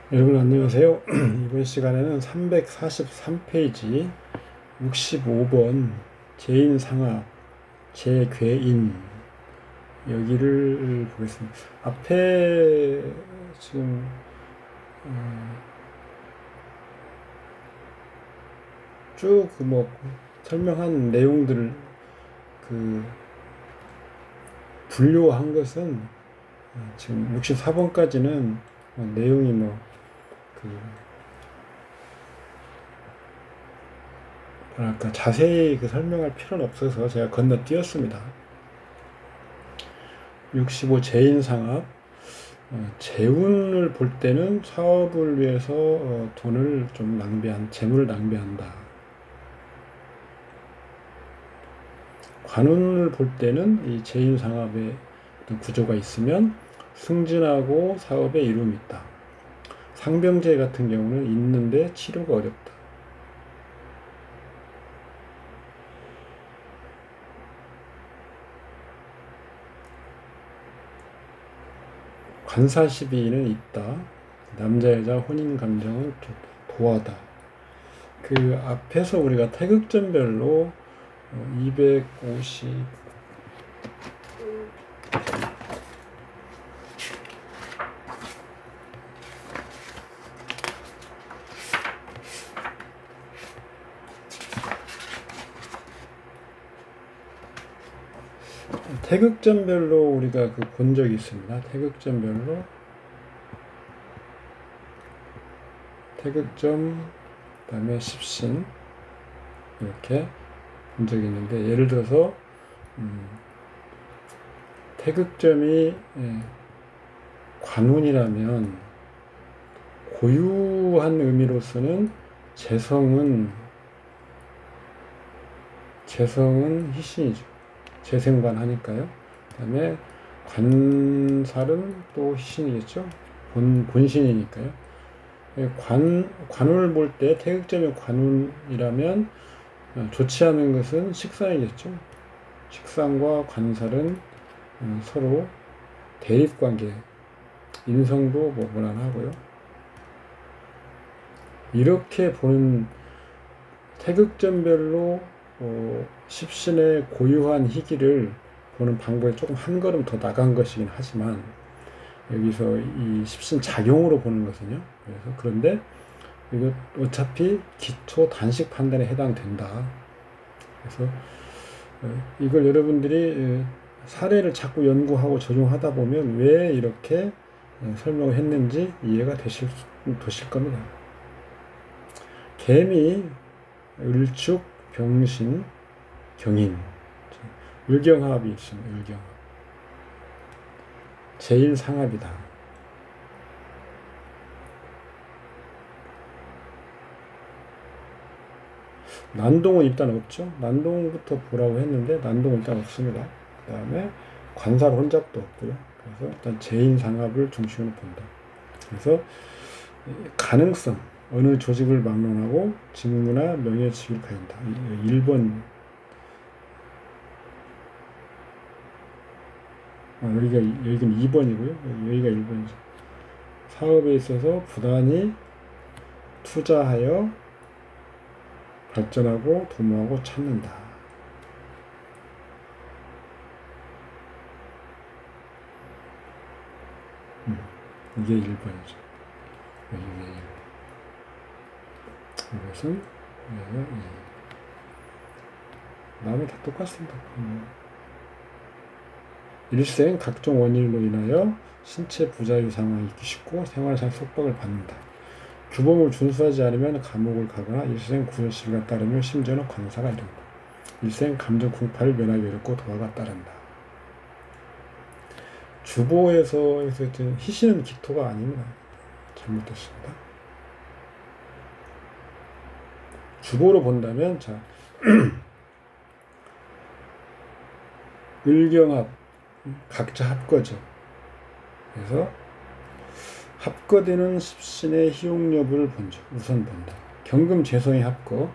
여러분 안녕하세요. 이번 시간에는 343페이지 65번 제인상합 제괴인 여기를 보겠습니다. 앞에 지금 쭉 설명한 내용들을 그 분류한 것은 지금 64번까지는 내용이 뭐랄까 자세히 설명할 필요는 없어서 제가 건너뛰었습니다. 65 재인상합 재운을 볼 때는 사업을 위해서 돈을 좀 재물을 낭비한다. 관운을 볼 때는 이 재인상합의 구조가 있으면 승진하고 사업에 이름이 있다. 상병제 같은 경우는 있는데 치료가 어렵다. 관사시비는 있다. 남자 여자 혼인 감정은 도하다. 그 앞에서 우리가 태극전별로 250 태극전별로 우리가 본 적이 있습니다. 태극전, 그다음에 십신 이렇게 본 적이 있는데 예를 들어서 태극점이 관운이라면 고유한 의미로서는 재성은 희신이죠. 재생관 하니까요. 그 다음에 관살은 또 희신이겠죠. 본신이니까요. 관운을 볼 때 태극점의 관운이라면 좋지 않은 것은 식상이겠죠. 식상과 관살은 서로 대립관계, 인성도 무난하고요. 이렇게 보는 태극점별로 십신의 고유한 희기를 보는 방법이 조금 한 걸음 더 나간 것이긴 하지만 여기서 이 십신 작용으로 보는 것은요. 그런데 이거 어차피 기초 단식 판단에 해당된다. 그래서 이걸 여러분들이 사례를 자꾸 연구하고 적용하다 보면 왜 이렇게 설명을 했는지 이해가 되실 겁니다. 개미, 을축, 병신, 경인, 을경합이 있습니다. 을경합. 제일상합이다. 난동은 일단 없죠. 난동부터 보라고 했는데 난동은 일단 없습니다. 그 다음에 관살 혼잡도 없고요. 그래서 일단 제인상합을 중심으로 본다. 그래서 가능성, 어느 조직을 막론하고 직무나 명예직을 가진다. 1번 여기는 2번이고요. 여기가 1번이죠. 사업에 있어서 부단히 투자하여 발전하고 도모하고 찾는다. 이게 1번이죠. 이것은 다음에 다 똑같습니다. 일생 각종 원인으로 인하여 신체 부자유 상황이 있기 쉽고 생활상 속박을 받는다. 규범을 준수하지 않으면 감옥을 가거나 일생 구설시비가 따르며 심지어는 관사가 이른다. 일생 감정 궁파를 면하기 어렵고 도화가 따른다. 주보에서 희신은 기토가 아닙니다. 잘못됐습니다. 주보로 본다면 자 을경합 각자 합거죠. 그래서 합거되는 십신의 희용 여부를 우선 본다. 경금 재성의 합거,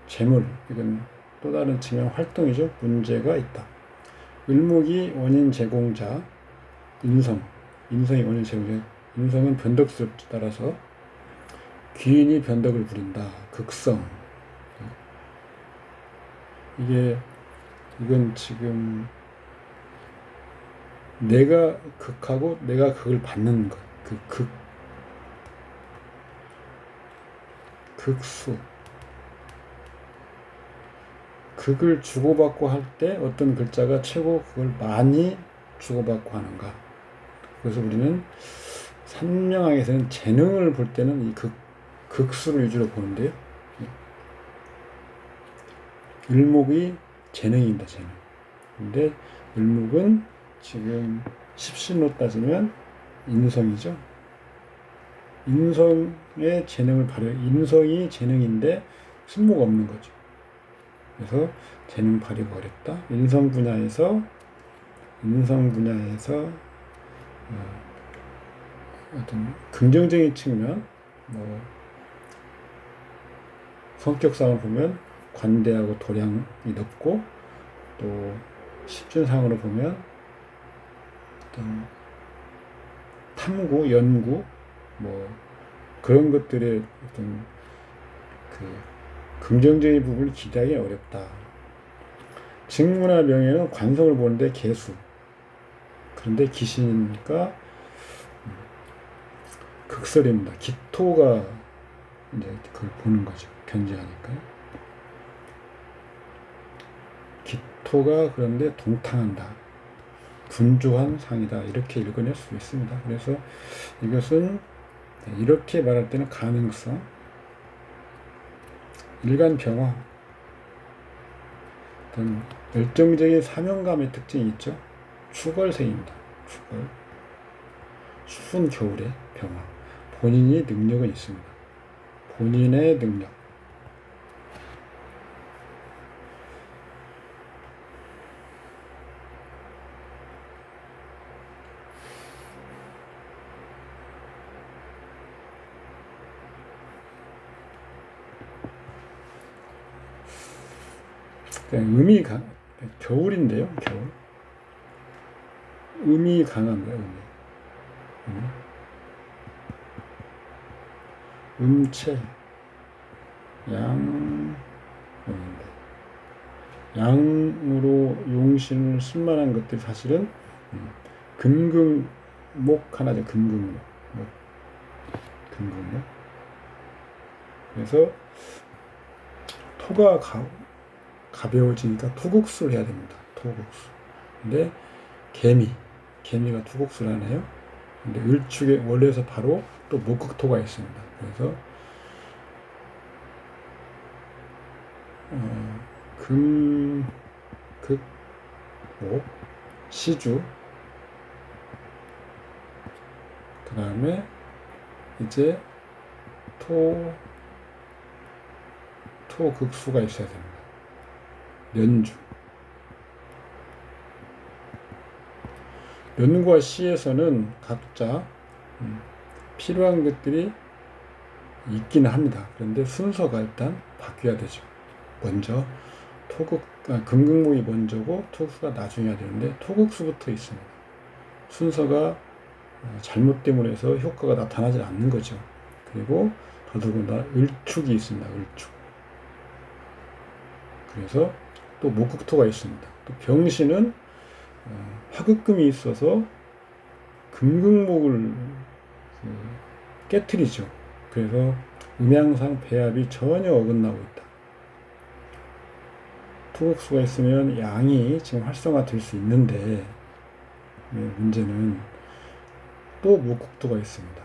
재물, 이건 또 다른 측면 활동이죠. 문제가 있다. 을목이 원인 제공자, 인성이 원인 제공자, 인성은 변덕스럽지 따라서 귀인이 변덕을 부린다. 극성. 이건 지금 내가 극하고 내가 극을 받는 것. 극수. 극을 주고받고 할 때 어떤 글자가 최고 극을 많이 주고받고 하는가. 그래서 우리는 산명학에서는 재능을 볼 때는 이 극수를 위주로 보는데요. 을목이 재능입니다, 재능. 근데 을목은 지금 십신으로 따지면 인성이죠. 인성의 재능을 인성이 재능인데 승모가 없는 거죠. 그래서 재능 발휘가 어렵다. 인성 분야에서 어떤 긍정적인 측면, 성격상을 보면 관대하고 도량이 높고, 또 십준상으로 보면 어떤 탐구, 연구, 그런 것들의 어떤 긍정적인 부분을 기대하기 어렵다. 직무나 명예는 관성을 보는데 개수. 그런데 기신이니까 극설입니다. 기토가 이제 그걸 보는 거죠. 견지하니까. 기토가 그런데 동탕한다. 분주한 상이다. 이렇게 읽어낼 수 있습니다. 그래서 이것은 이렇게 말할 때는 가능성, 일간 병화, 어떤 열정적인 사명감의 특징이 있죠. 추걸생입니다. 추걸. 추운 겨울의 병화. 본인이 능력은 있습니다. 본인의 능력. 음이 겨울인데요, 겨울. 음이 강합니다, 음체, 양으로 용신을 쓸만한 것들이 사실은 금극목 하나죠, 금극목. 그래서 토가 가벼워지니까 토국수를 해야 됩니다. 토국수. 근데 개미가 토국수를 하네요. 근데 을축에 원래에서 바로 또 목극토가 있습니다. 그래서 금극목 시주, 그 다음에 이제 토극수가 있어야 됩니다. 연주. 연과 시에서는 각자 필요한 것들이 있기는 합니다. 그런데 순서가 일단 바뀌어야 되죠. 먼저 금극목이 먼저고 토극수가 나중에 해야 되는데 토극수부터 있습니다. 순서가 잘못됨으로 해서 효과가 나타나지 않는 거죠. 그리고 더더군다나 을축이 있습니다. 을축. 그래서 또 목극토가 있습니다. 또 병신은 화극금이 있어서 금극목을 깨트리죠. 그래서 음양상 배합이 전혀 어긋나고 있다. 토극수가 있으면 양이 지금 활성화될 수 있는데 문제는 또 목극토가 있습니다.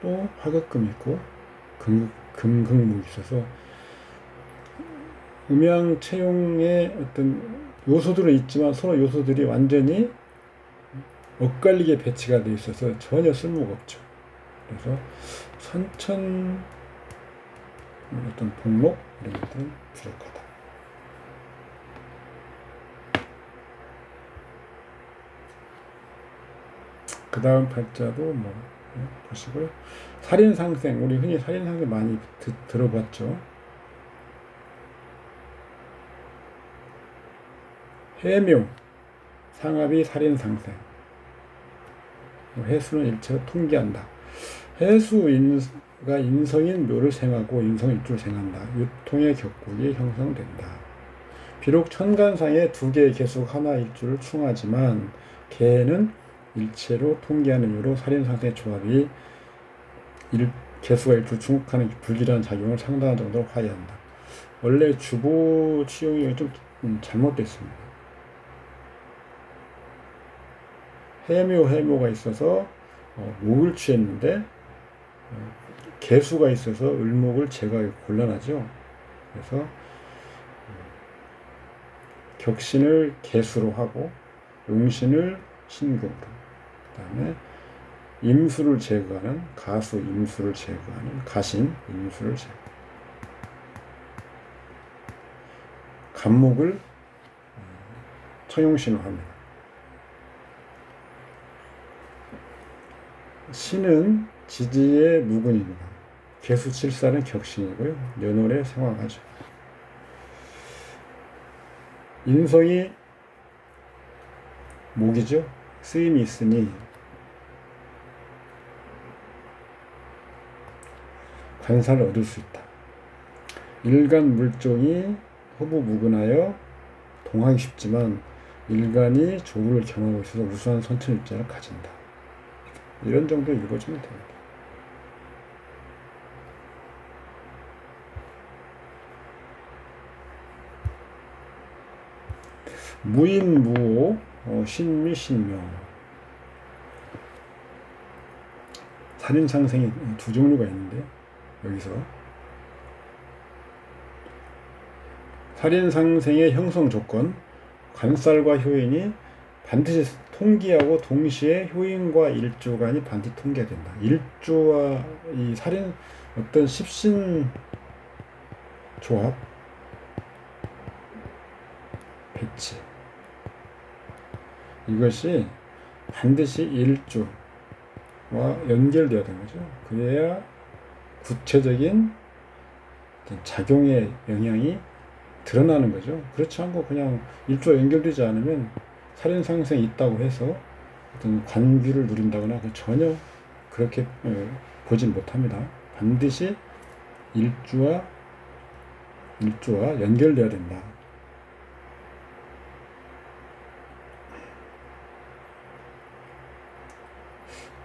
또 화극금이 있고 금극목이 있어서 음양 채용의 어떤 요소들은 있지만 서로 요소들이 완전히 엇갈리게 배치가 되어 있어서 전혀 쓸모가 없죠. 그래서 선천 어떤 복록 이런 것들은 부족하다. 그 다음 팔자도 보시고요. 살인상생, 우리 흔히 살인상생 많이 들어봤죠. 해묘, 상합이 살인상생. 해수는 일체로 통기한다. 해수가 인성인 묘를 생하고 인성일주를 생한다. 유통의 격국이 형성된다. 비록 천간상에 두 개의 개수 하나 일주를 충하지만 개는 일체로 통계하는 이유로 살인상생의 조합이 개수가 일주 충족하는 불길한 작용을 상당한 정도로 화해한다. 원래 주보 취용이 좀 잘못됐습니다. 해묘가 있어서 목을 취했는데 개수가 있어서 을목을 제거하기 곤란하죠. 그래서 격신을 개수로 하고 용신을 신금으로, 그 다음에 임수를 제거하는 가수, 임수를 제거하는 가신, 임수를 제거, 간목을 청용신으로 합니다. 신은 지지의 무근입니다. 개수 7사는 격신이고요. 연월에 생황하죠. 인성이 목이죠. 쓰임이 있으니 관사를 얻을 수 있다. 일간 물종이 허부무근하여 동하기 쉽지만 일간이 조를 겸하고 있어서 우수한 선천일자를 가진다. 이런 정도 읽어주면 됩니다. 무인무오, 신미, 신묘. 살인상생이 두 종류가 있는데 여기서 살인상생의 형성 조건, 관살과 효인이 반드시 통기하고 동시에 효인과 일주 간이 반드시 통기해야 된다. 일주와 이 살인 어떤 십신 조합, 배치, 이것이 반드시 일주와 연결되어야 되는 거죠. 그래야 구체적인 작용의 영향이 드러나는 거죠. 그렇지 않고 그냥 일주와 연결되지 않으면 살인상생이 있다고 해서 어떤 관귀를 누린다거나 전혀 그렇게 보진 못합니다. 반드시 일주와 연결되어야 된다.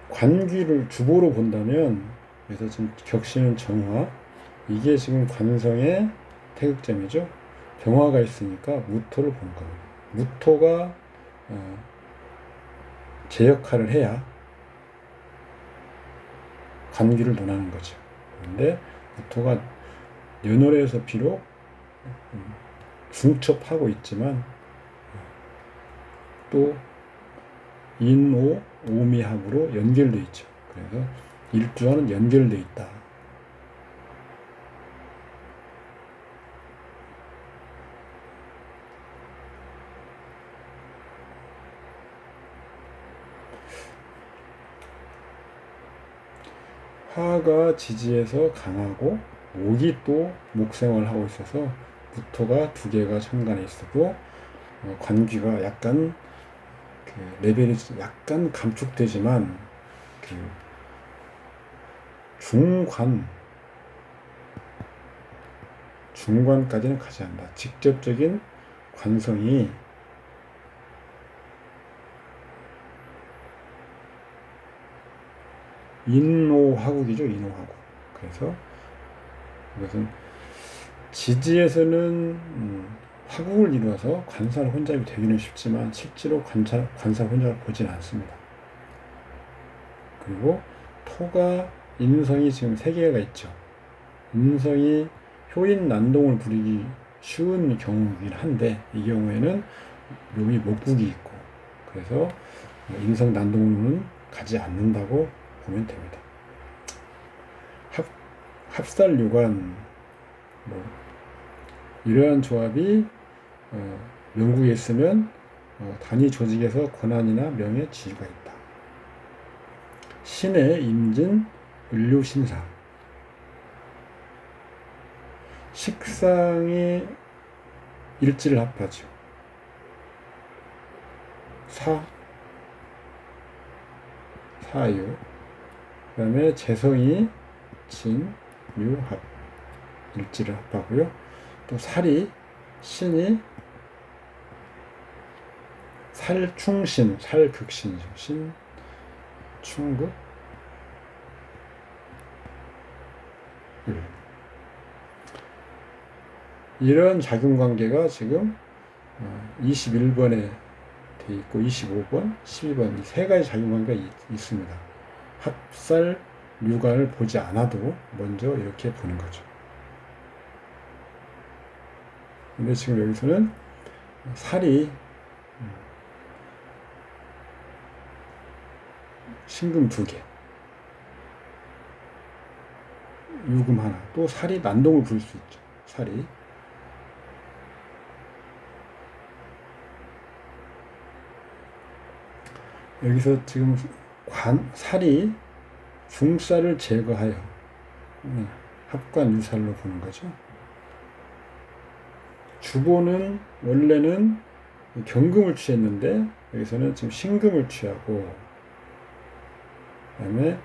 관귀를 주보로 본다면, 그래서 지금 격신은 정화, 이게 지금 관성의 태극점이죠. 병화가 있으니까 무토를 본 겁니다. 무토가 제 역할을 해야 관귀를 논하는 거죠. 그런데 무토가 연월에서 비록 중첩하고 있지만 또 인오 오미합으로 연결돼 있죠. 그래서 일주와는 연결돼 있다. 화가 지지에서 강하고 목이 또 목생활을 하고 있어서 무토가 두 개가 천간에 있어도 관귀가 약간 레벨이 약간 감축되지만 중관까지는 가지 않는다. 직접적인 관성이 인오화국이죠. 인오화국. 그래서 이것은 지지에서는 화국을 이루어서 관살 혼잡이 되기는 쉽지만 실제로 관살 혼잡을 보지는 않습니다. 그리고 토가 인성이 지금 3개가 있죠. 인성이 효인 난동을 부리기 쉬운 경우이긴 한데 이 경우에는 묘미 목국이 있고 그래서 인성 난동은 가지 않는다고 보면 됩니다. 합살유관 이러한 조합이 명국에 있으면 단위 조직에서 권한이나 명예, 지위가 있다. 신의 임진, 을류신사. 식상이 일지를 합하죠. 사유, 그 다음에 재성이 진, 유, 합. 일지를 합하고요. 또 살이, 신이 살충신, 살극신이죠. 신, 충극, 을. 이런 작용관계가 지금 21번에 돼 있고 25번, 12번 이 세 가지 작용관계가 있습니다. 합살, 류관을 보지 않아도 먼저 이렇게 보는 거죠. 근데 지금 여기서는 살이 신금 2개, 유금 하나, 또 살이 난동을 부릴 수 있죠. 살이. 여기서 지금 살이 중살을 제거하여 합관 유살로 보는 거죠. 주보는 원래는 경금을 취했는데 여기서는 지금 신금을 취하고 그다음에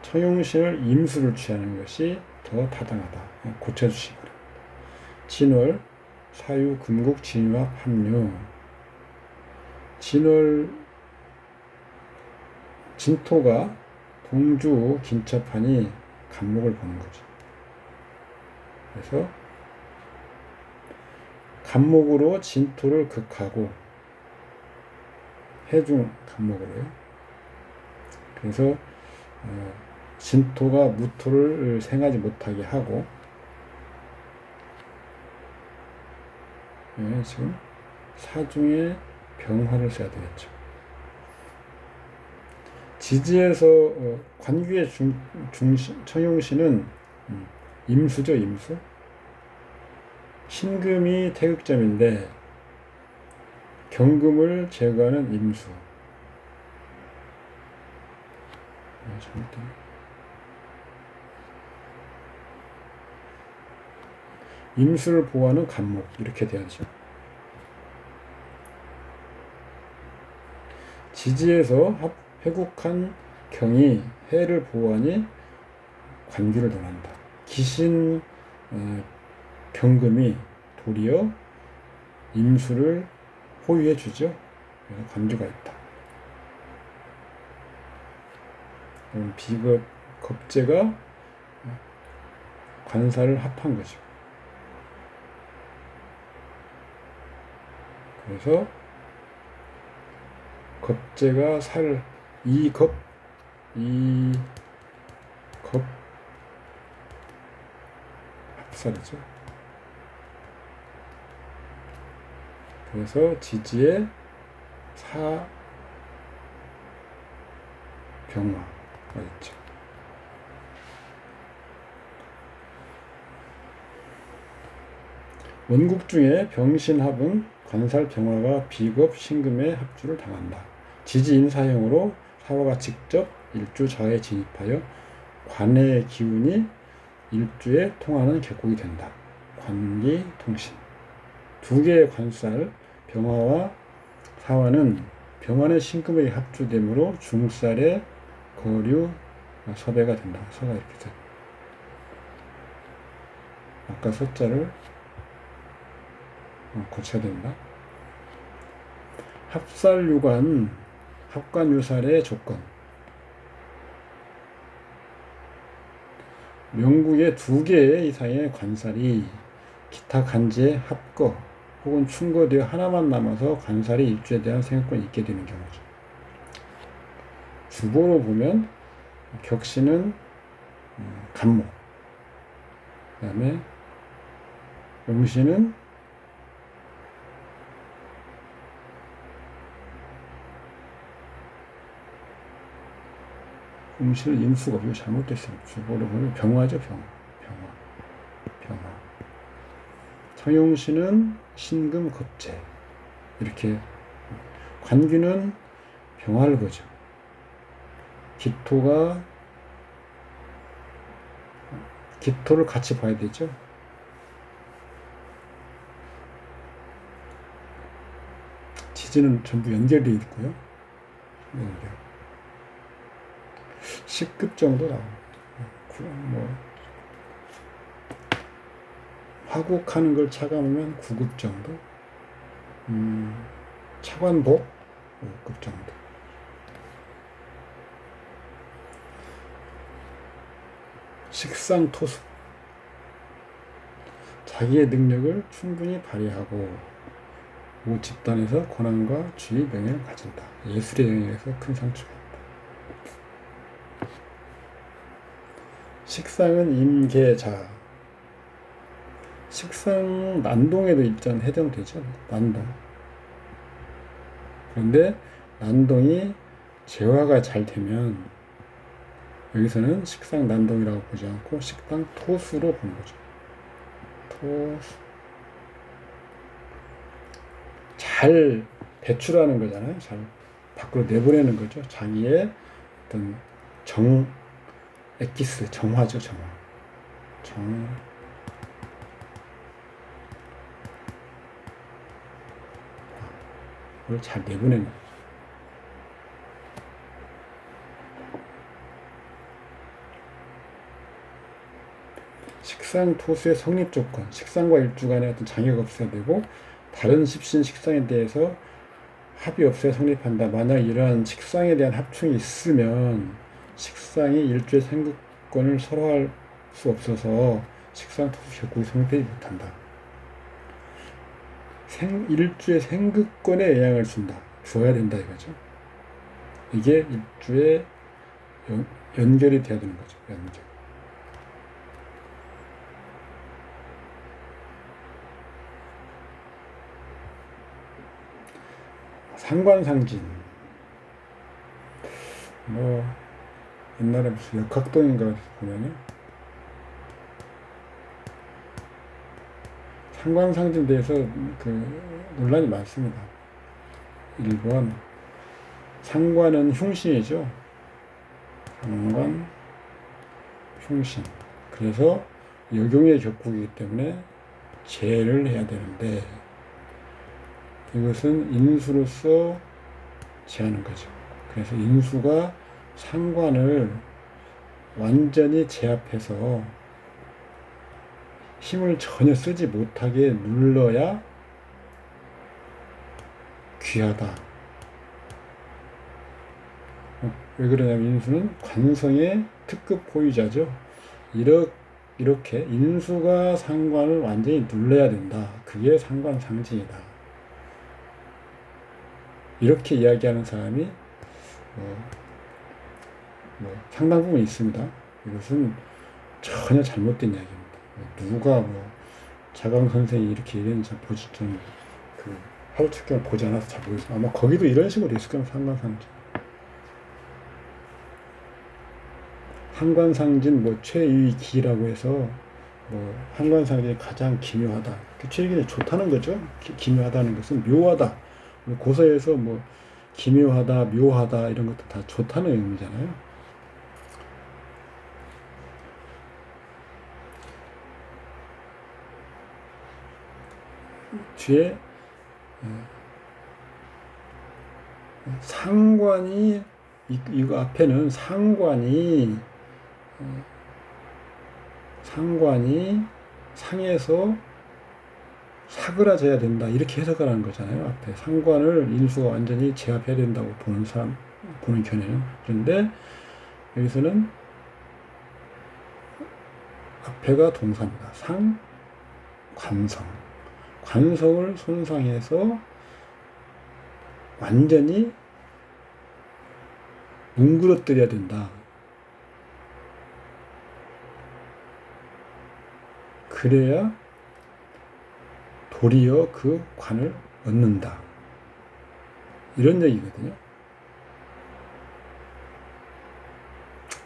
청용신을 임수를 취하는 것이 더 타당하다. 고쳐주시기 바랍니다. 진월, 사유, 금국, 진유합, 합류. 진월, 진토가 동주, 긴첩하니 간목을 보는 거죠. 그래서 간목으로 진토를 극하고 해중 간목으로요. 그래서 진토가 무토를 생하지 못하게 하고 지금 사중에 병화를 써야 되겠죠. 지지에서 관규의 청용신은 임수죠. 임수. 신금이 태극점인데 경금을 제거하는 임수. 임수를 보호하는 간목 이렇게 돼야죠. 지지에서 회국한 경이 해를 보호하니 관규를 논한다. 기신 경금이 도리어 임수를 호위해 주죠. 그래서 관규가 있다. 비겁 겁재가 관사를 합한 거죠. 그래서 겁재가 이겁 합살이죠. 그래서 지지에 병화가 있죠. 원국 중에 병신합은 관살 병화가 비겁 신금의 합주를 당한다. 지지인사형으로 사화가 직접 일주 자에 진입하여 관의 기운이 일주에 통하는 격국이 된다. 관기통신. 두 개의 관살 병화와 사화는 병화는 신금의 합주되므로 중살의 거류 섭외가 된다. 서가 이렇게 돼. 아까 서자를 고쳐야 된다. 합살유관, 합관유살의 조건. 명국의 2개 이상의 관살이 기타 간지에 합거 혹은 충거되어 하나만 남아서 관살이 일주에 대한 생각권이 있게 되는 경우죠. 주보로 보면 격신은 간목, 그 다음에 용신은 음식을 임수가 이거 잘못됐어요. 주보로 보면 병화죠. 병화. 청용신은 신금 겁재. 이렇게 관규는 병화를 보죠. 기토를 같이 봐야 되죠. 지지는 전부 연결되어 있고요. 연결. 10급 정도 나옵니다. 뭐 화국하는 걸 차감하면 9급 정도, 차관복 5급 정도. 식상토수, 자기의 능력을 충분히 발휘하고 모 집단에서 권한과 주의 명예를 가진다. 예술의 영역에서 큰 상처가 있다. 식상은 임계자. 식상 난동에도 일단 해당되죠. 난동. 그런데 난동이 재화가 잘 되면 여기서는 식상 난동이라고 보지 않고 식상 토수로 보는 거죠. 토수. 잘 배출하는 거잖아요. 잘 밖으로 내보내는 거죠. 자기의 어떤 엑기스, 정화죠. 그걸 잘 내보내는 거죠. 식상 토수의 성립 조건, 식상과 일주 간에 어떤 장애가 없어야 되고 다른 십신 식상에 대해서 합이 없어야 성립한다. 만약 이러한 식상에 대한 합충이 있으면 식상이 일주의 생극권을 서로할 수 없어서 식상 토수 격국이 성립되지 못한다. 일주의 생극권에 영향을 준다. 주어야 된다 이거죠. 이게 일주의 연결이 되어야 되는 거죠. 연결. 상관상진. 뭐 옛날에 무슨 역학동인가 보면은 상관상진에 대해서 논란이 많습니다. 1번 상관은 흉신이죠. 상관 흉신. 그래서 역용의 격국이기 때문에 제를 해야 되는데 이것은 인수로서 제하는 거죠. 그래서 인수가 상관을 완전히 제압해서 힘을 전혀 쓰지 못하게 눌러야 귀하다. 왜 그러냐면 인수는 관성의 특급 보유자죠. 이렇게 인수가 상관을 완전히 눌러야 된다. 그게 상관상진이다. 이렇게 이야기하는 사람이 상당 부분 있습니다. 이것은 전혀 잘못된 이야기입니다. 누가 자강 선생이 이렇게 얘기했는지 보지 하루특경을 보지 않아서 잘 모르겠어요. 아마 거기도 이런 식으로 있을 거예요. 상관상진. 상관상진 최유기라고 해서 상관상진이 가장 기묘하다. 최유기는 좋다는 거죠. 기묘하다는 것은 묘하다. 고서에서 기묘하다, 묘하다 이런 것도 다 좋다는 의미잖아요. 뒤에 상관이 이거 앞에는 상관이 상에서 사그라져야 된다 이렇게 해석을 하는 거잖아요. 앞에 상관을 인수가 완전히 제압해야 된다고 보는 견해는. 그런데 여기서는 앞에가 동사입니다. 관성을 손상해서 완전히 뭉그러뜨려야 된다. 그래야 도리어 그 관을 얻는다. 이런 얘기거든요.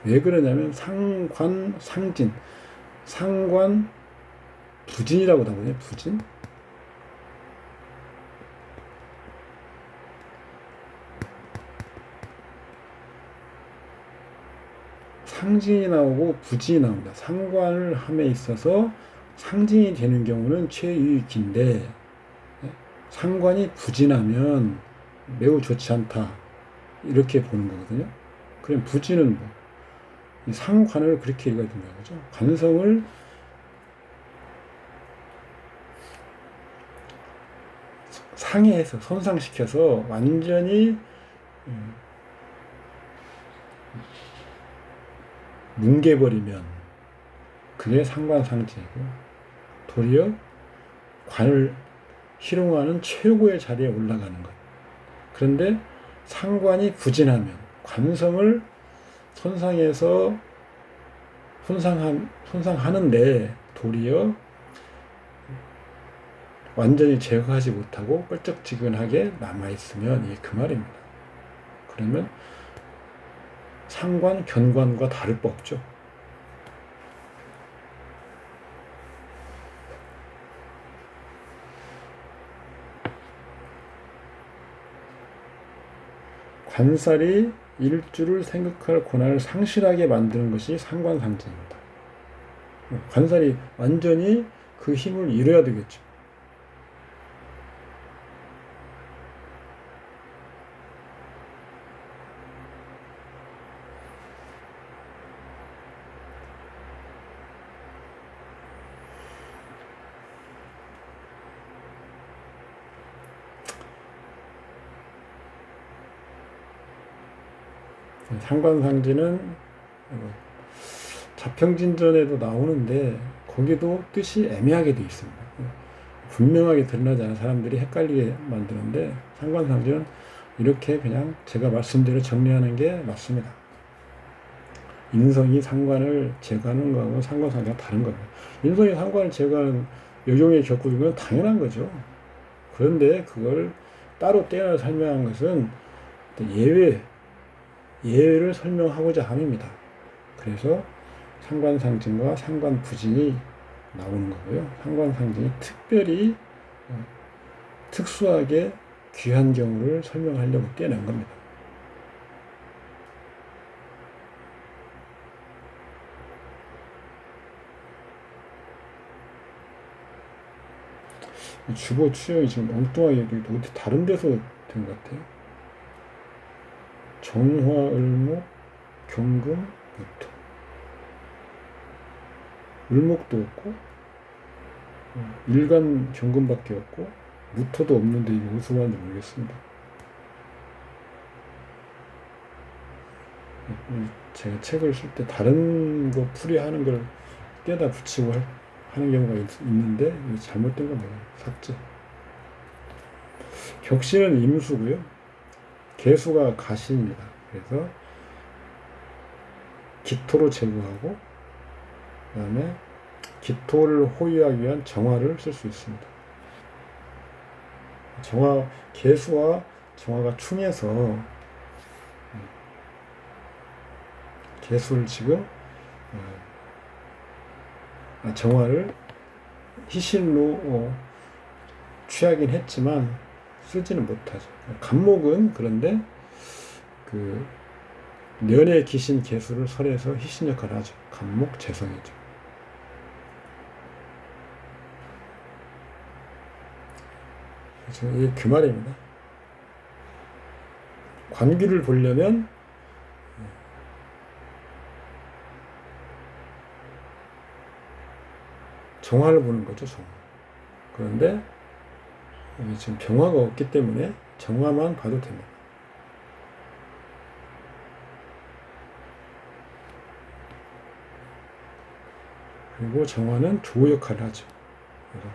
왜 그러냐면 상관 부진이라고 나오거든요. 부진. 상진이 나오고 부진이 나옵니다. 상관을 함에 있어서 상진이 되는 경우는 최유익인데 상관이 부진하면 매우 좋지 않다 이렇게 보는 거거든요. 그럼 부진은 이 상관을 그렇게 읽어야 된다는 거죠. 관성을 상해해서 손상시켜서 완전히 뭉개버리면 그게 상관상징이고, 도리어 관을 희롱하는 최고의 자리에 올라가는 것. 그런데 상관이 부진하면, 관성을 손상해서 손상하는데 도리어 완전히 제거하지 못하고 껄쩍지근하게 남아있으면 이게 그 말입니다. 그러면 상관, 견관과 다를 바 없죠. 관살이 일주를 생각할 권한을 상실하게 만드는 것이 상관상징입니다. 관살이 완전히 그 힘을 잃어야 되겠죠. 상관상지는 자평진전에도 나오는데 거기도 뜻이 애매하게 되어 있습니다. 분명하게 드러나지 않은 사람들이 헷갈리게 만드는데, 상관상지는 이렇게 그냥 제가 말씀대로 정리하는 게 맞습니다. 인성이 상관을 제거하는 거하고 상관상지가 다른 겁니다. 인성이 상관을 제거하는 요정에 겪고 건 당연한 거죠. 그런데 그걸 따로 떼어 설명한 것은 예외를 설명하고자 함입니다. 그래서 상관상징과 상관부진이 나오는 거고요. 상관상징이 특별히 특수하게 귀한 경우를 설명하려고 떼어낸 겁니다. 주보 추형이 지금 엉뚱하게 어디 다른 데서 된 것 같아요. 정화, 을목, 경금, 무토. 을목도 없고, 일간 경금밖에 없고, 무토도 없는데 이게 무슨 말인지 모르겠습니다. 제가 책을 쓸 때 다른 거 풀이하는 걸 떼다 붙이고 하는 경우가 있는데, 잘못된 건 뭐예요? 삭제. 격신은 임수고요. 개수가 가신입니다. 그래서 기토로 제거하고, 그 다음에 기토를 호위하기 위한 정화를 쓸 수 있습니다. 개수와 정화가 충해서 개수를 지금 정화를 희신로 취하긴 했지만 쓰지는 못하죠. 간목은 그런데 그 년의 기신 개수를 설해서 희신 역할을 하죠. 간목 재성이죠. 그래서 이게 그 말입니다. 관기를 보려면 정화를 보는 거죠. 정화. 그런데 지금 병화가 없기 때문에 정화만 봐도 됩니다. 그리고 정화는 조 역할을 하죠. 그래서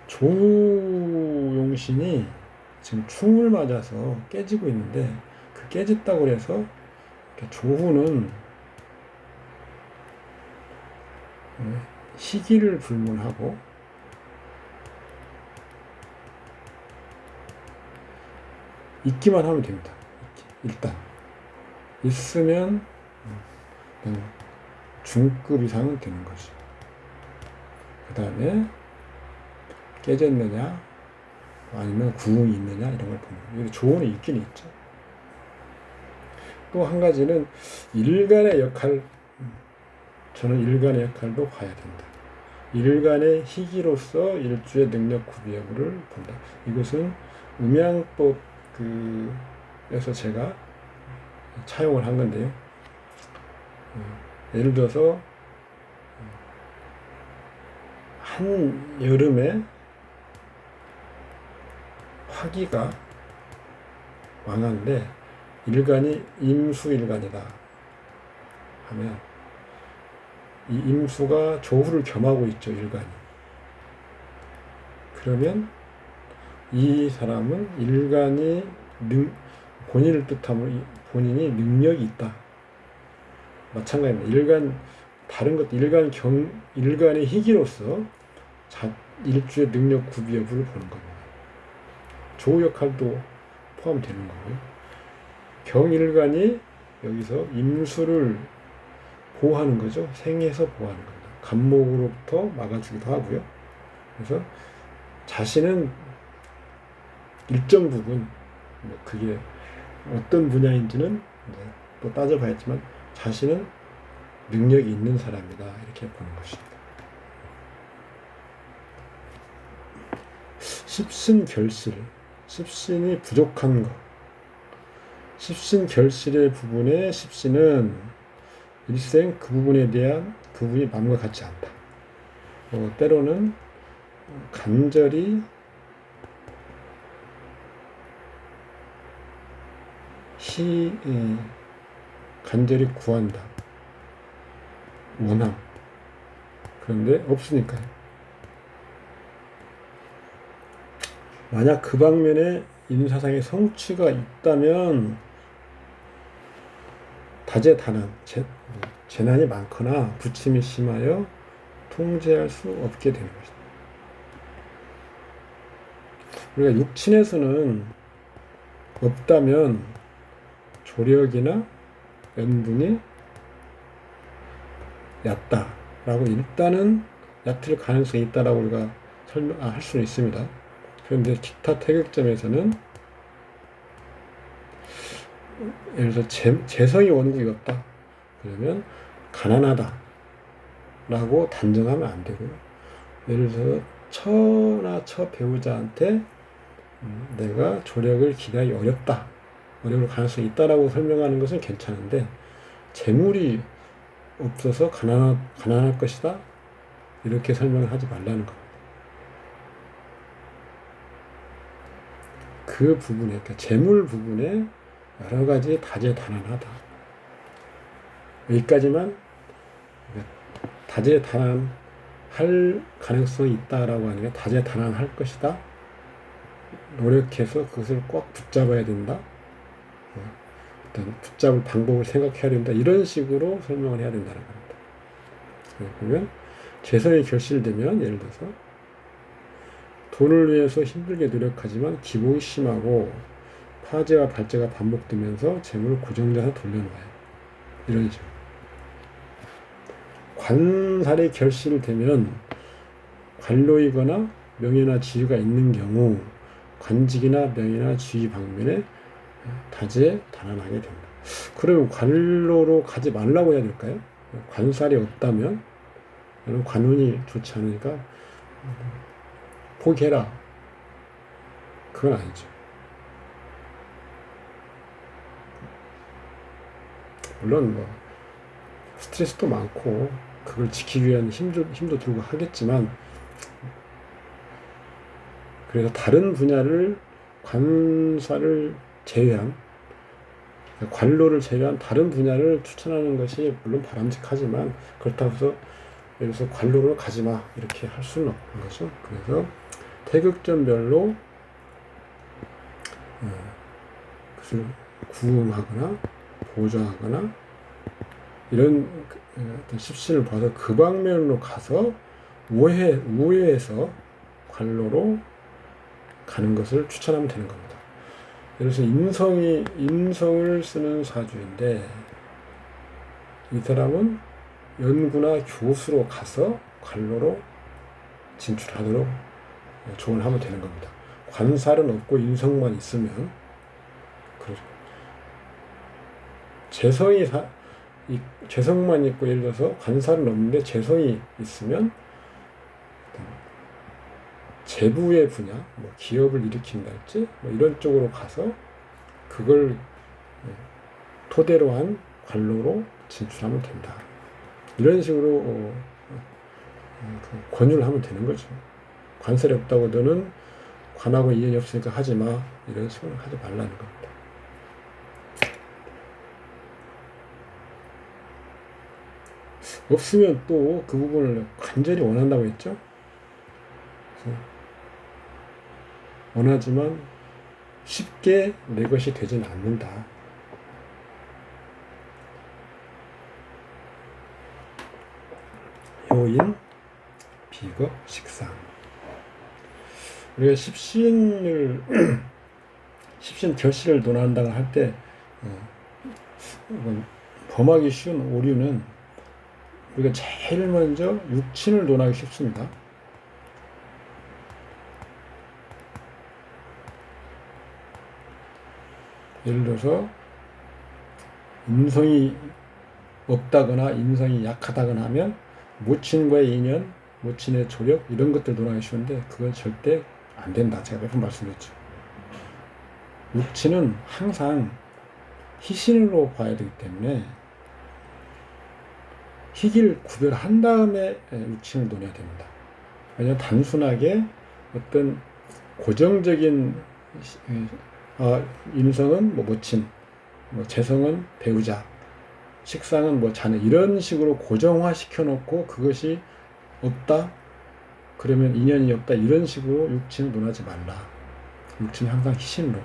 조용신이 지금 충을 맞아서 깨지고 있는데, 그 깨졌다고 해서 조후는 시기를 불문하고 있기만 하면 됩니다. 일단 있으면 중급 이상은 되는 거죠. 그 다음에 깨졌느냐 아니면 구흥이 있느냐 이런 걸 보는 거예요. 조언이 있긴 있죠. 또 한 가지는 일간의 역할, 저는 일간의 역할도 봐야 된다. 일간의 희기로서 일주의 능력 구비 여부를 본다. 이것은 음양법 에서 제가 차용을 한 건데요. 예를 들어서 한 여름에 화기가 왕한데 일간이 임수일간이다 하면 이 임수가 조후를 겸하고 있죠, 일간이. 그러면 이 사람은 일간이 본인을 뜻하면 본인이 능력이 있다. 마찬가지입니다. 다른 것도 일간의 희기로서 일주의 능력 구비 여부를 보는 겁니다. 조후 역할도 포함되는 거고요. 경일간이 여기서 임수를 보호하는 거죠. 생에서 보호하는 겁니다. 간목으로부터 막아주기도 하고요. 그래서 자신은 일정 부분, 그게 어떤 분야인지는 또 따져봐야지만 자신은 능력이 있는 사람이다, 이렇게 보는 것입니다. 십신결실, 십신이 부족한 것. 십신결실의 부분에 십신은 일생 그 부분에 대한 그 부분이 마음과 같지 않다. 때로는 간절히 구한다. 원함. 그런데 없으니까요. 만약 그 방면에 인사상의 성취가 있다면 다재다난, 재난이 많거나 부침이 심하여 통제할 수 없게 되는 것이다. 우리가 육친에서는 없다면 조력이나 연분이 얕다라고 일단은 얕을 가능성이 있다라고 우리가 할 수는 있습니다. 그런데 기타 태극점에서는 예를 들어서 재성이 원국이었다. 그러면 가난하다 라고 단정하면 안 되고요. 예를 들어서 처나 처 배우자한테 내가 조력을 기대하기 어려울 가능성이 있다라고 설명하는 것은 괜찮은데, 재물이 없어서 가난할 것이다 이렇게 설명을 하지 말라는 겁니다. 그 부분에, 그러니까 재물 부분에 여러 가지 다재다난하다. 여기까지만 다재다난할 가능성이 있다라고 하는 게 다재다난할 것이다. 노력해서 그것을 꼭 붙잡아야 된다. 일단 붙잡을 방법을 생각해야 된다. 이런 식으로 설명을 해야 된다는 겁니다. 그러면 재성이 결실되면 예를 들어서 돈을 위해서 힘들게 노력하지만 기복이 심하고 파재와 발재가 반복되면서 재물을 고정돼서 돌려놓아요. 이런 식으로. 관살이 결실되면 관료이거나 명예나 지위가 있는 경우 관직이나 명예나 지위 방면에 다재다난하게 됩니다. 그러면 관로로 가지 말라고 해야 될까요? 관살이 없다면, 관운이 좋지 않으니까 포기해라. 그건 아니죠. 물론 스트레스도 많고 그걸 지키기 위한 힘도 들고 하겠지만, 그래서 다른 분야를 관사를 제외한, 관로를 제외한 다른 분야를 추천하는 것이 물론 바람직하지만, 그렇다고 해서 예를 들어서 관로를 가지마 이렇게 할 수는 없는 거죠. 그래서 태극점별로 그것을 구음하거나 보좌하거나 이런 어떤 십신을 봐서 그 방면으로 가서 우회해서 관로로 가는 것을 추천하면 되는 겁니다. 예를 들어서 인성을 쓰는 사주인데 이 사람은 연구나 교수로 가서 관로로 진출하도록 조언을 하면 되는 겁니다. 관살은 없고 인성만 있으면 그렇죠. 재성만 있고 예를 들어서 관살은 없는데 재성이 있으면 재부의 분야, 기업을 일으킨달지 이런 쪽으로 가서 그걸 토대로 한 관로로 진출하면 된다. 이런 식으로 권유를 하면 되는 거죠. 관살이 없다고 너는 관하고 인연이 없으니까 하지 마. 이런 식으로 하지 말라는 겁니다. 없으면 또 그 부분을 간절히 원한다고 했죠. 원하지만 쉽게 내 것이 되지는 않는다. 요인, 비겁, 식상. 우리가 십신 결실을 논한다고 할 때 범하기 쉬운 오류는 우리가 제일 먼저 육친을 논하기 쉽습니다. 예를 들어서 인성이 없다거나 인성이 약하다거나 하면 모친과의 인연, 모친의 조력 이런 것들 논하기 쉬운데 그건 절대 안 된다. 제가 몇 번 말씀드렸죠. 육친은 항상 희신으로 봐야 되기 때문에 희기를 구별한 다음에 육친을 논해야 됩니다. 왜냐하면 단순하게 어떤 고정적인 인성은 뭐 모친, 뭐 재성은 배우자, 식상은 뭐 자녀 이런 식으로 고정화 시켜놓고 그것이 없다 그러면 인연이 없다 이런 식으로 육친을 논하지 말라. 육친은 항상 희신으로.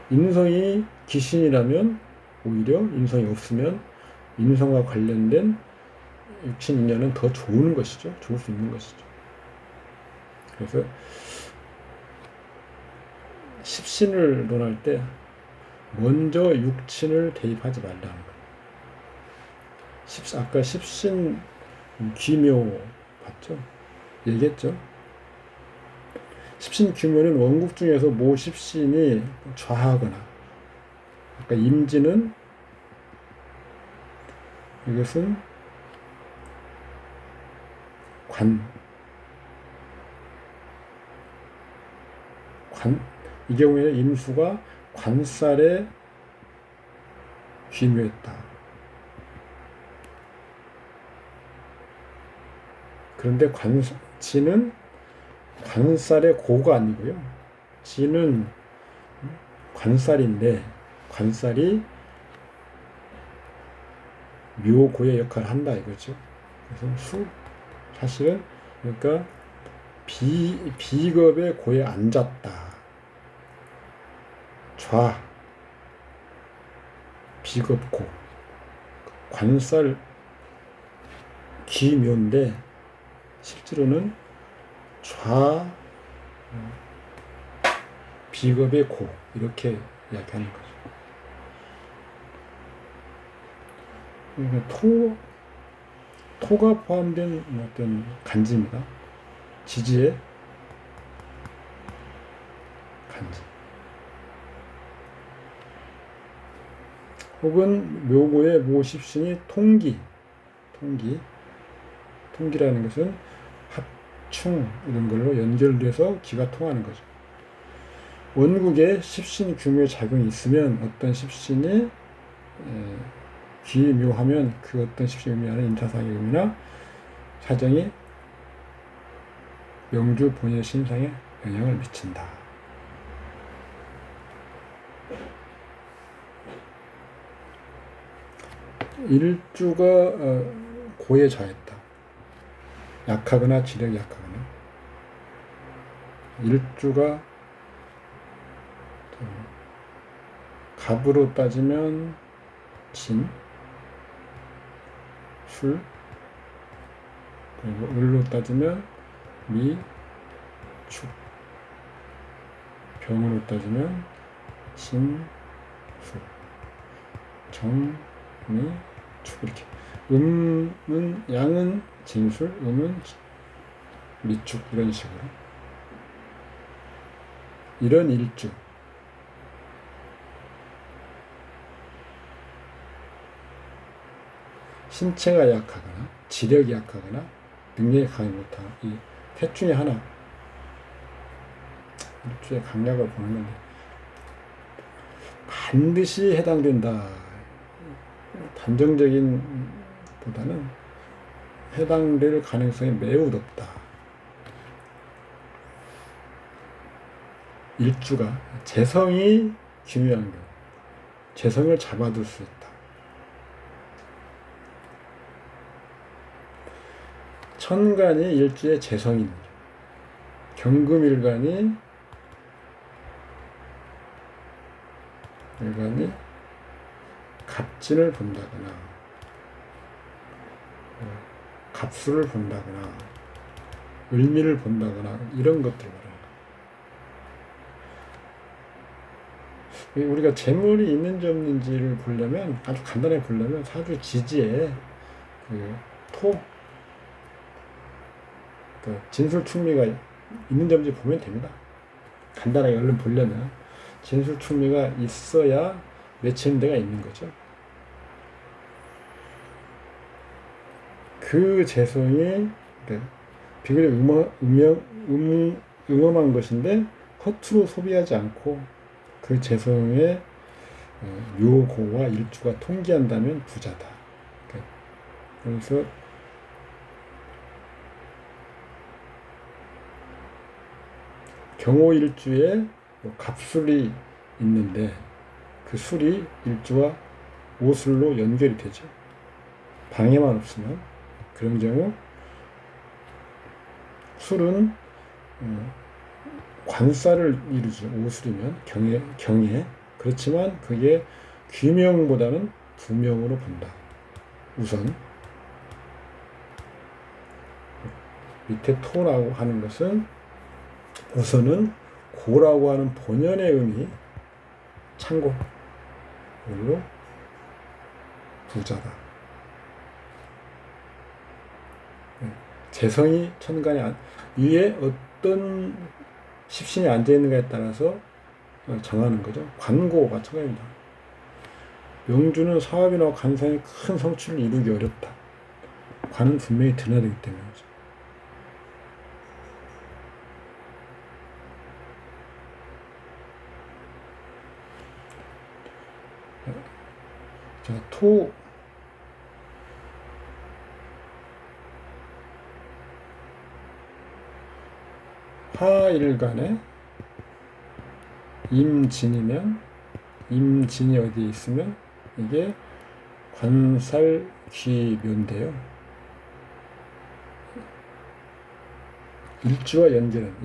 인성이 기신이라면 오히려 인성이 없으면 인성과 관련된 육친 인연은 더 좋은 것이죠. 좋을 수 있는 것이죠. 그래서 십신을 논할 때 먼저 육친을 대입하지 말라는 거예요. 아까 십신 귀묘 봤죠? 얘기했죠? 십신 귀묘는 원국 중에서 모 십신이 좌하거나 아까 임진은 이것은 이 경우에는 임수가 관살에 귀묘했다. 그런데 지는 관살의 고가 아니고요. 지는 관살인데 관살이 묘고의 역할을 한다 이거죠. 그래서 사실은 그러니까 비겁의 고에 앉았다. 좌 비겁고 관살 기묘인데 실제로는 좌 비겁의 고 이렇게 이야기하는 거죠. 그러니까 토가 포함된 어떤 간지입니다. 지지의 간지. 혹은 묘고의 모십신이 통기라는 것은 합충 이런 걸로 연결돼서 기가 통하는 거죠. 원국에 십신 규묘의 작용이 있으면 어떤 십신이 귀묘하면 그 어떤 십신이 의미하는 인사상의 의미나 사정이 명주 본의 신상에 영향을 미친다. 일주가 고에 좌했다. 약하거나 지력이 약하거나 일주가 갑으로 따지면 진, 술, 그리고 을로 따지면 미, 축, 병으로 따지면 진, 술, 정, 미, 축 이렇게 양은 진술, 음은 미축 이런 식으로 이런 일주 신체가 약하거나 지력이 약하거나 능력이 강하지 못한 이 셋 중에 하나 일주의 강약을 보는 건데 반드시 해당된다. 단정적인 보다는 해당될 가능성이 매우 높다. 일주가 재성이 기묘한 경우, 재성을 잡아둘 수 있다. 천간이 일주의 재성이 있는 경우, 경금일간이 갑진을 본다거나 갑수를 본다거나 을미를 본다거나 이런 것들 말이에요. 우리가 재물이 있는지 없는지를 보려면, 아주 간단하게 보려면 사주 지지에 진술충미가 있는지 없는지 보면 됩니다. 간단하게 얼른 보려면 진술충미가 있어야 맺히는 데가 있는 거죠. 그 재성이 비교적 음험한 것인데 허투루 소비하지 않고 그 재성의 묘고와 일주가 통기한다면 부자다. 그래서 경호일주에 갑술이 있는데 그 술이 일주와 오술로 연결이 되죠. 방해만 없으면. 그런 경우 술은 관사를 이루죠. 오술이면 경에. 그렇지만 그게 귀명보다는 부명으로 본다. 우선 밑에 토라고 하는 것은 우선은 고라고 하는 본연의 의미, 참고 이걸로 부자다. 재성이 천간에 위에 어떤 십신이 앉아있는가에 따라서 정하는 거죠. 관고가 천간입니다. 명주는 사업이나 관상이 큰 성취를 이루기 어렵다. 관은 분명히 드러나기 때문이죠. 자, 토 화일간에 임진이면, 임진이 어디에 있으면 이게 관살귀묘인데요. 일주와 연결은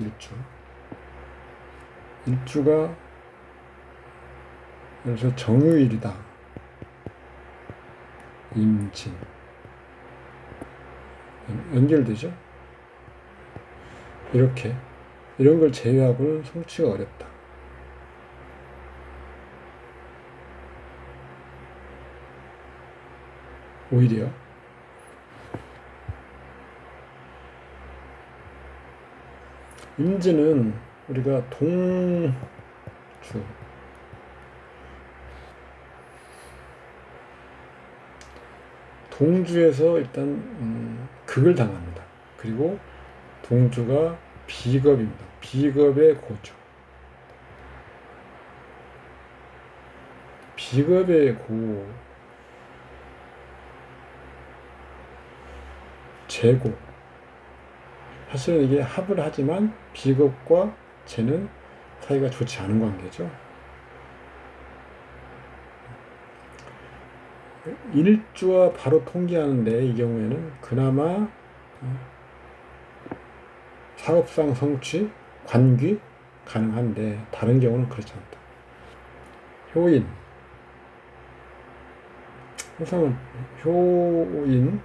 일주가 그래서 정유일이다. 임진 연결되죠. 이렇게 이런 걸 제외하고는 성취가 어렵다. 오히려 임진은 우리가 동주에서 일단 극을 당합니다. 그리고 동주가 비겁입니다. 비겁의 고주. 비겁의 재고. 사실은 이게 합을 하지만 비겁과 재는 사이가 좋지 않은 관계죠. 일주와 바로 통기하는데 이 경우에는 그나마 사업상 성취, 관귀 가능한데 다른 경우는 그렇지 않다. 효인. 항상 효인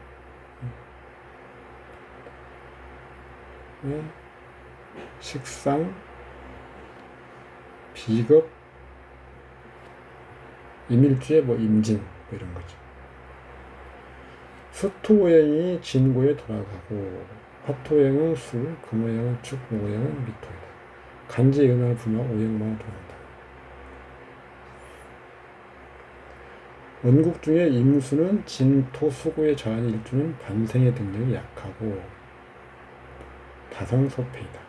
식상, 비겁, 임일주에 임진 이런 거죠. 수토오행이 진고에 돌아가고 화토오행은 술, 금오행은 축, 목오행은 미토이다. 간지의 음양을 분명 오행만을 돌아간다. 원국 중에 임수는 진토, 수고에 저하는 일주는 반생의 능력이 약하고 다성소패이다.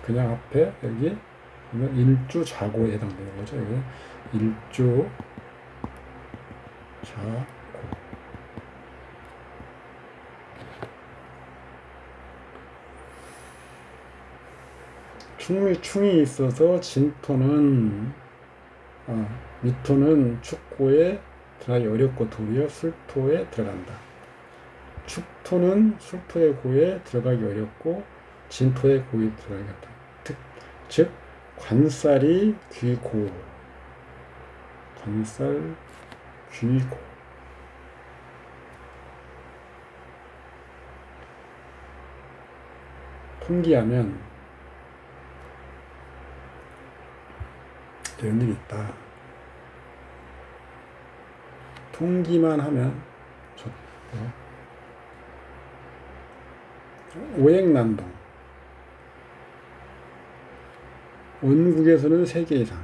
그냥 앞에 여기 그러면 일주 좌고에 해당되는 거죠. 이게 일주 좌고. 충이 있어서 진토는 미토는 축고에 들어가기 어렵고 도리어 술토에 들어간다. 축토는 술토의 고에 들어가기 어렵고 진토의 고에 들어가겠다. 즉 관살이 귀고, 관살 귀고. 통기하면 이런 일이 있다. 통기만 하면 좋고, 오행난동 원국에서는 3개 이상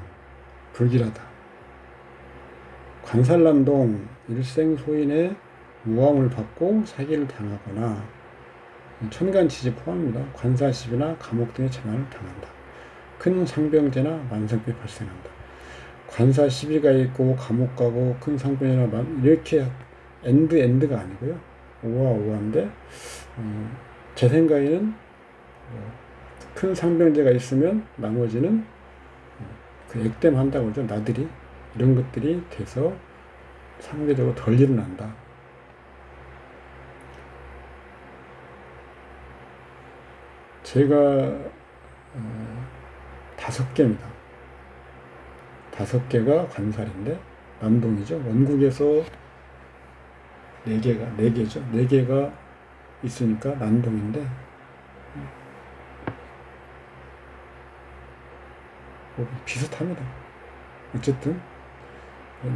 불길하다. 관살난동 일생소인의 무함을 받고 사기를 당하거나 천간지지 포함입니다. 관사시비나 감옥 등의 재난을 당한다. 큰 상병제나 만성병이 발생한다. 관사시비가 있고 감옥 가고 큰 상병이나 이렇게 엔드가 아니고요. 오와인데 제 생각에는 큰 상병제가 있으면 나머지는 그 액땜한다고 그러죠. 나들이 이런 것들이 돼서 상대적으로 덜 일어난다. 제가 5개입니다. 5개가 관살인데 난동이죠. 원국에서 4개죠. 4개가 있으니까 난동인데 비슷합니다. 어쨌든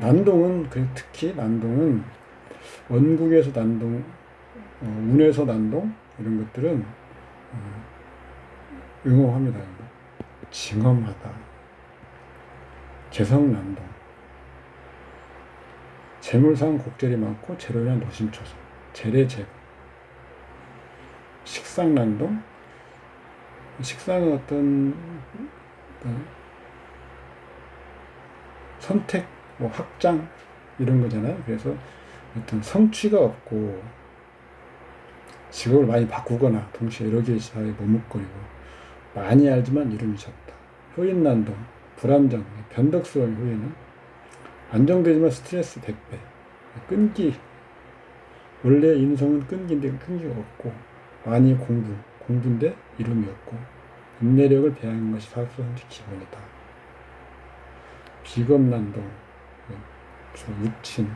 난동은 특히 난동은 원국에서 난동, 운에서 난동 이런 것들은 응호합니다. 징험하다. 재성난동, 재물상 곡절이 많고 재로 인한 노심초소, 재래재고. 식상난동, 식상은 어떤 선택, 확장 이런 거잖아요. 그래서 어떤 성취가 없고 직업을 많이 바꾸거나 동시에 여러 개의 사회에 머뭇거리고 많이 알지만 이름이 적다. 효인난동, 불안정, 변덕스러운 효인은 안정되지만 스트레스 100배. 끈기, 원래 인성은 끈기인데 끈기가 없고 많이 공부인데 이름이 없고 인내력을 배양하는 것이 사업소 선택 기본이다. 비겁난동, 육친,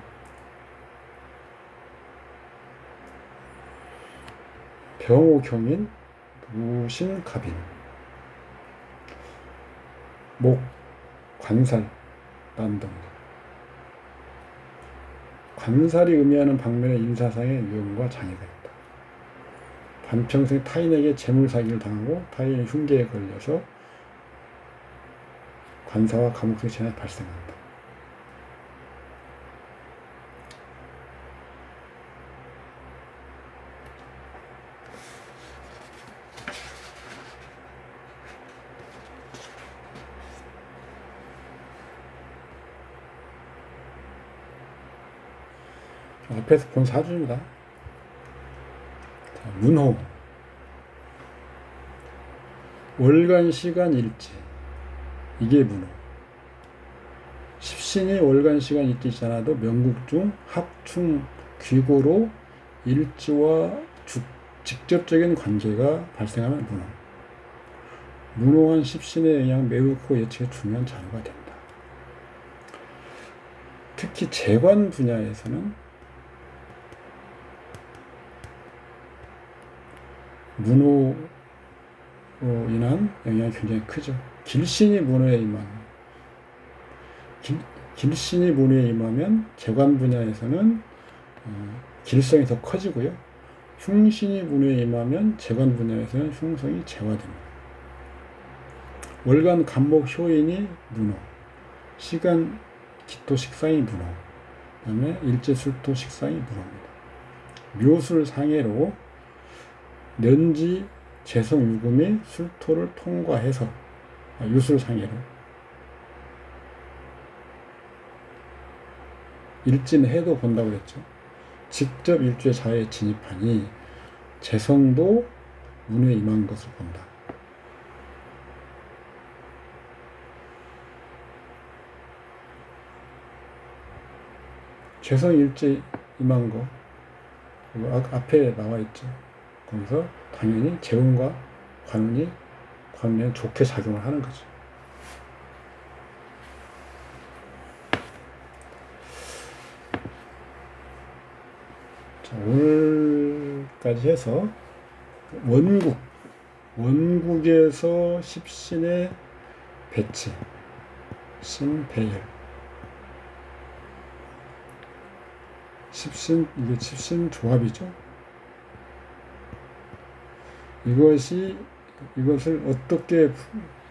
병오경인, 무신갑인, 목, 관살, 난동. 관살이 의미하는 방면의 인사상의 위험과 장애가 있다. 반평생 타인에게 재물사기를 당하고 타인의 흉계에 걸려서 관사와 감옥의 재난이 발생한다. 앞에서 본 사주입니다. 자, 문호, 월간, 시간, 일지, 이게 문호. 십신이 월간, 시간, 일지 있잖아도 명국 중 합충, 귀고로 일지와 직접적인 관계가 발생하면 문호. 문호한 십신에 의한 매우 크고 예측에 중요한 자료가 된다. 특히 재관 분야에서는 문호로 인한 영향이 굉장히 크죠. 길신이 문호에 임하면 재관 분야에서는 길성이 더 커지고요. 흉신이 문호에 임하면 재관 분야에서는 흉성이 재화됩니다. 월간 간목 효인이 문호, 시간 기토 식상이 문호, 그 다음에 일제 술토 식상이 문호입니다. 묘술 상해로 년지 재성 유금이 술토를 통과해서 유술상해로 일진해도 본다고 했죠. 직접 일주의 자해에 진입하니 재성도 운에 임한 것을 본다. 재성 일주에 임한 거 앞에 나와 있죠. 거기서 당연히 재운과 관운에 좋게 작용을 하는 거죠. 자, 오늘까지 해서 원국에서 십신의 배치, 신배열, 이게 십신 조합이죠. 이것을 어떻게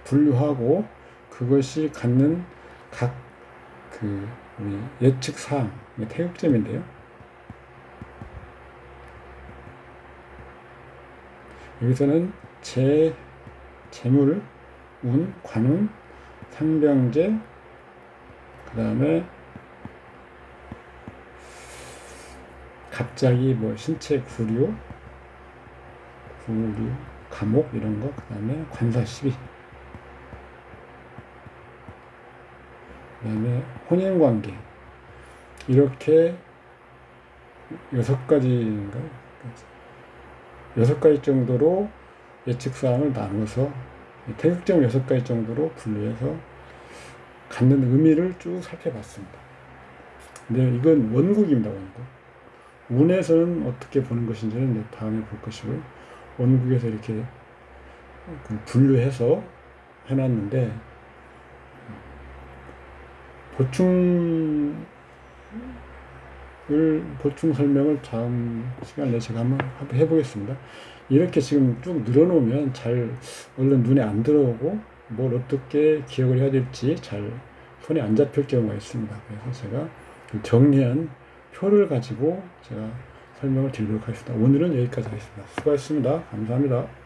분류하고 그것이 갖는 각 우리 예측 사항, 태극점인데요. 여기서는 재물, 운, 관운, 상병재, 그 다음에 갑자기 신체 구류, 감옥 이런 거, 그 다음에 관사 시비, 그 다음에 혼인관계, 이렇게 6가지인가? 6가지 정도로 예측사항을 나눠서 태극점 6가지 정도로 분류해서 갖는 의미를 쭉 살펴봤습니다. 근데 이건 원국입니다. 원국. 운에서는 어떻게 보는 것인지는 다음에 볼 것이고요. 원국에서 이렇게 분류해서 해놨는데 보충 설명을 다음 시간에 제가 한번 해보겠습니다. 이렇게 지금 쭉 늘어놓으면 얼른 눈에 안 들어오고 뭘 어떻게 기억을 해야 될지 잘 손에 안 잡힐 경우가 있습니다. 그래서 제가 정리한 표를 가지고 제가 설명을 드리도록 하겠습니다. 오늘은 여기까지 하겠습니다. 수고하셨습니다. 감사합니다.